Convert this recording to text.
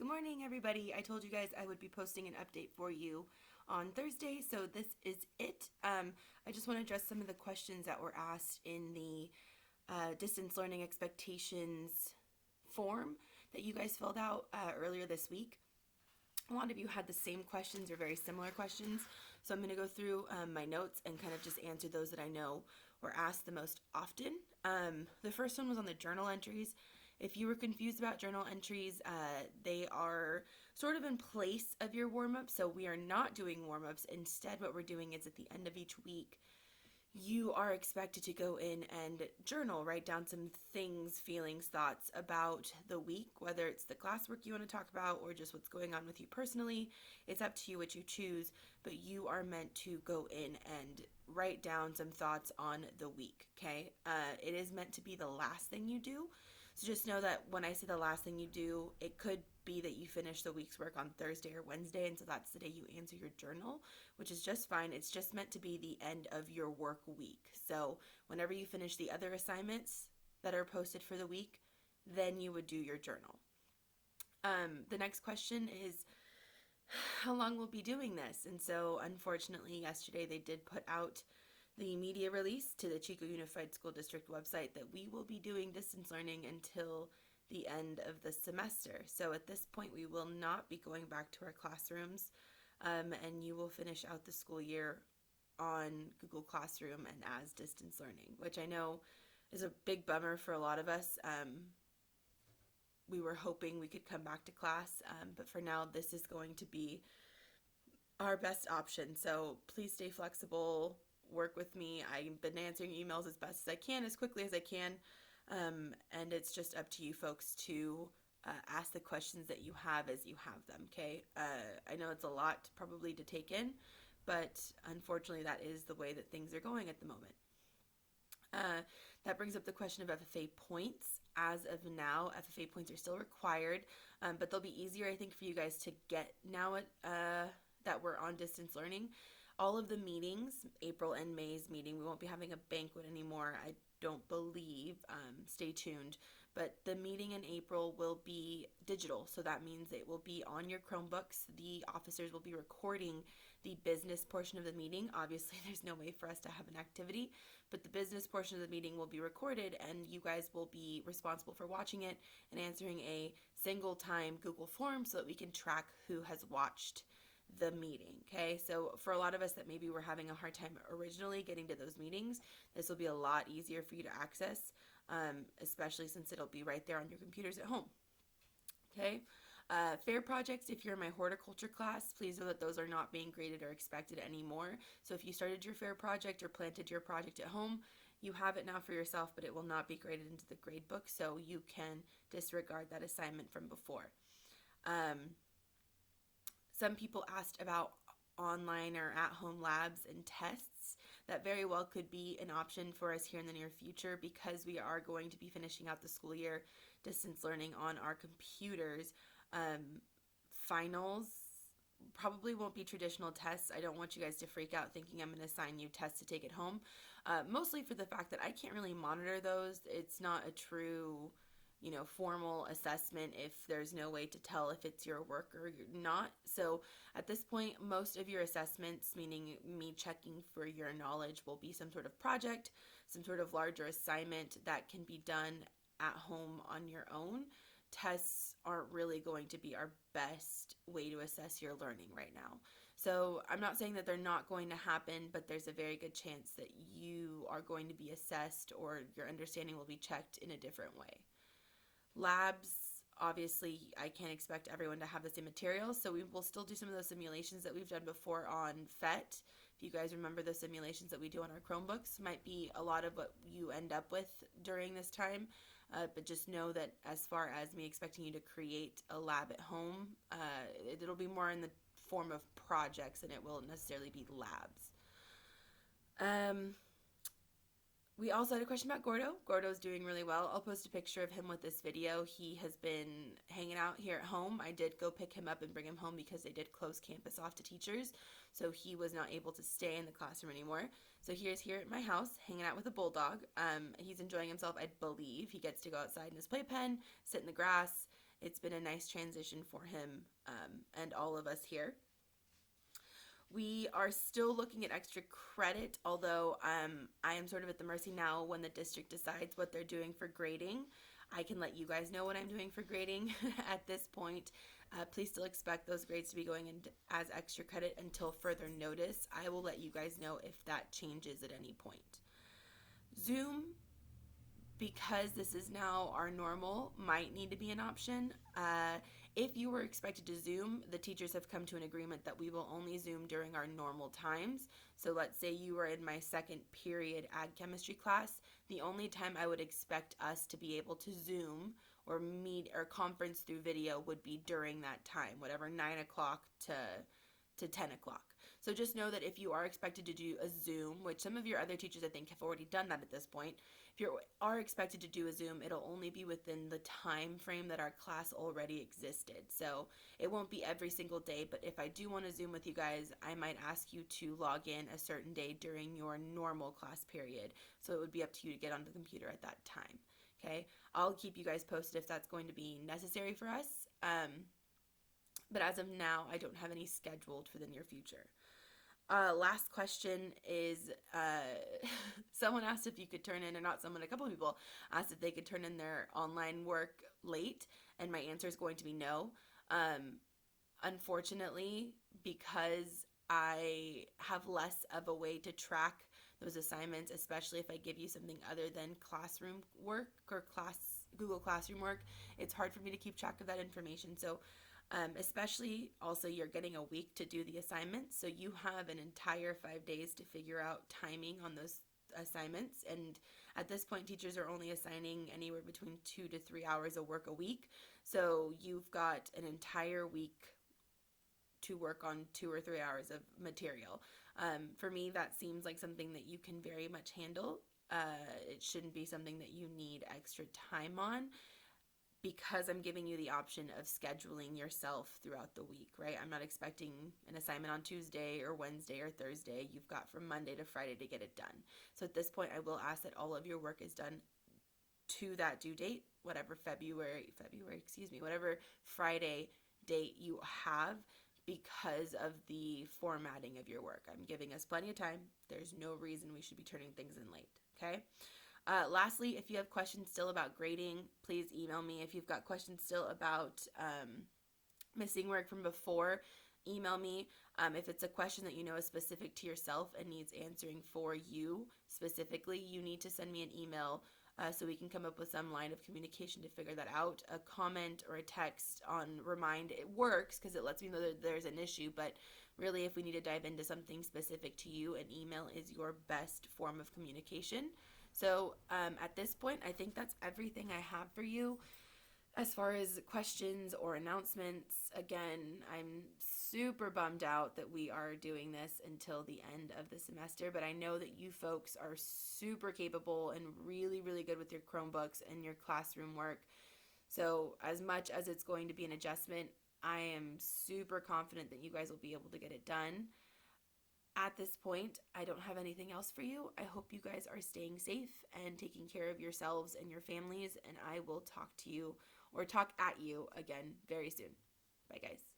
Good morning, everybody. I told you guys I would be posting an update for you on Thursday, so this is it. I just want to address some of the questions that were asked in the distance learning expectations form that you guys filled out earlier this week. A lot of you had the same questions or very similar questions, so I'm going to go through my notes and kind of just answer those that I know were asked the most often. The first one was on the journal entries. If you were confused about journal entries, they are sort of in place of your warm-up, so we are not doing warm-ups. Instead, what we're doing is at the end of each week, you are expected to go in and journal, write down some things, feelings, thoughts about the week, whether it's the classwork you want to talk about or just what's going on with you personally. It's up to you what you choose, but you are meant to go in and write down some thoughts on the week, okay? It is meant to be the last thing you do. So just know that when I say the last thing you do, it could be that you finish the week's work on Thursday or Wednesday, and so that's the day you answer your journal, which is just fine. It's just meant to be the end of your work week. So whenever you finish the other assignments that are posted for the week, then you would do your journal. The next question is how long we'll be doing this. And so unfortunately, yesterday they did put out the media release to the Chico Unified School District website that we will be doing distance learning until the end of the semester. So at this point, we will not be going back to our classrooms, and you will finish out the school year on Google Classroom and as distance learning, which I know is a big bummer for a lot of us. We were hoping we could come back to class, but for now, this is going to be our best option. So please stay flexible, work with me. I've been answering emails as best as I can, as quickly as I can, and it's just up to you folks to ask the questions that you have as you have them, okay? I know it's a lot probably to take in, but unfortunately that is the way that things are going at the moment. That brings up the question of FFA points. As of now, FFA points are still required, but they'll be easier, I think, for you guys to get now that we're on distance learning. All of the meetings, April and May's meeting, we won't be having a banquet anymore, I don't believe. Stay tuned. But the meeting in April will be digital, so that means it will be on your Chromebooks. The officers will be recording the business portion of the meeting. Obviously, there's no way for us to have an activity, but the business portion of the meeting will be recorded, and you guys will be responsible for watching it and answering a single time Google form so that we can track who has watched the meeting, okay? So for a lot of us that maybe were having a hard time originally getting to those meetings, this will be a lot easier for you to access, especially since it'll be right there on your computers at home, okay? Fair projects, if you're in my horticulture class, please know that those are not being graded or expected anymore. So if you started your fair project or planted your project at home, you have it now for yourself, but it will not be graded into the grade book, so you can disregard that assignment from before. Some people asked about online or at-home labs and tests. That very well could be an option for us here in the near future because we are going to be finishing out the school year distance learning on our computers. Finals probably won't be traditional tests. I don't want you guys to freak out thinking I'm going to assign you tests to take at home, mostly for the fact that I can't really monitor those. It's not a true formal assessment if there's no way to tell if it's your work or you're not. So at this point, most of your assessments, meaning me checking for your knowledge, will be some sort of project, some sort of larger assignment that can be done at home on your own. Tests aren't really going to be our best way to assess your learning right now. So I'm not saying that they're not going to happen, but there's a very good chance that you are going to be assessed or your understanding will be checked in a different way. Labs, obviously, I can't expect everyone to have the same materials, so we will still do some of those simulations that we've done before on PhET. If you guys remember the simulations that we do on our Chromebooks, might be a lot of what you end up with during this time, but just know that as far as me expecting you to create a lab at home, it'll be more in the form of projects and it won't necessarily be labs. We also had a question about Gordo. Gordo's doing really well. I'll post a picture of him with this video. He has been hanging out here at home. I did go pick him up and bring him home because they did close campus off to teachers, so he was not able to stay in the classroom anymore. So he is here at my house hanging out with a bulldog. He's enjoying himself, I believe. He gets to go outside in his playpen, sit in the grass, it's been a nice transition for him and all of us here. We are still looking at extra credit, although I am sort of at the mercy now when the district decides what they're doing for grading. I can let you guys know what I'm doing for grading at this point. Please still expect those grades to be going in as extra credit until further notice. I will let you guys know if that changes at any point. Zoom, because this is now our normal, might need to be an option. If you were expected to Zoom, the teachers have come to an agreement that we will only Zoom during our normal times. So let's say you were in my second period ag chemistry class. The only time I would expect us to be able to Zoom or meet or conference through video would be during that time, whatever 9 o'clock to 10 o'clock. So just know that if you are expected to do a Zoom, which some of your other teachers I think have already done that at this point, if you are expected to do a Zoom, it'll only be within the time frame that our class already existed. So it won't be every single day, but if I do want to Zoom with you guys, I might ask you to log in a certain day during your normal class period. So it would be up to you to get on the computer at that time. Okay, I'll keep you guys posted if that's going to be necessary for us. But as of now, I don't have any scheduled for the near future. Last question is, someone asked if you could turn in, or not someone, a couple of people asked if they could turn in their online work late, and my answer is going to be no. Unfortunately, because I have less of a way to track those assignments, especially if I give you something other than classroom work or Google Classroom work, it's hard for me to keep track of that information. So especially also you're getting a week to do the assignments, so you have an entire 5 days to figure out timing on those assignments. And at this point, teachers are only assigning anywhere between 2 to 3 hours of work a week, so you've got an entire week to work on 2 or 3 hours of material. For me, that seems like something that you can very much handle. It shouldn't be something that you need extra time on, because I'm giving you the option of scheduling yourself throughout the week, right? I'm not expecting an assignment on Tuesday or Wednesday or Thursday. You've got from Monday to Friday to get it done. So at this point, I will ask that all of your work is done to that due date, whatever whatever Friday date you have, because of the formatting of your work. I'm giving us plenty of time. There's no reason we should be turning things in late, okay? Lastly, if you have questions still about grading, please email me. If you've got questions still about missing work from before, email me. If it's a question that you know is specific to yourself and needs answering for you specifically, you need to send me an email so we can come up with some line of communication to figure that out. A comment or a text on Remind, it works because it lets me know that there's an issue, but really if we need to dive into something specific to you, an email is your best form of communication. So at this point, I think that's everything I have for you. As far as questions or announcements, again, I'm super bummed out that we are doing this until the end of the semester, but I know that you folks are super capable and really, really good with your Chromebooks and your classroom work. So as much as it's going to be an adjustment, I am super confident that you guys will be able to get it done. At this point, I don't have anything else for you. I hope you guys are staying safe and taking care of yourselves and your families, and I will talk to you or talk at you again very soon. Bye, guys.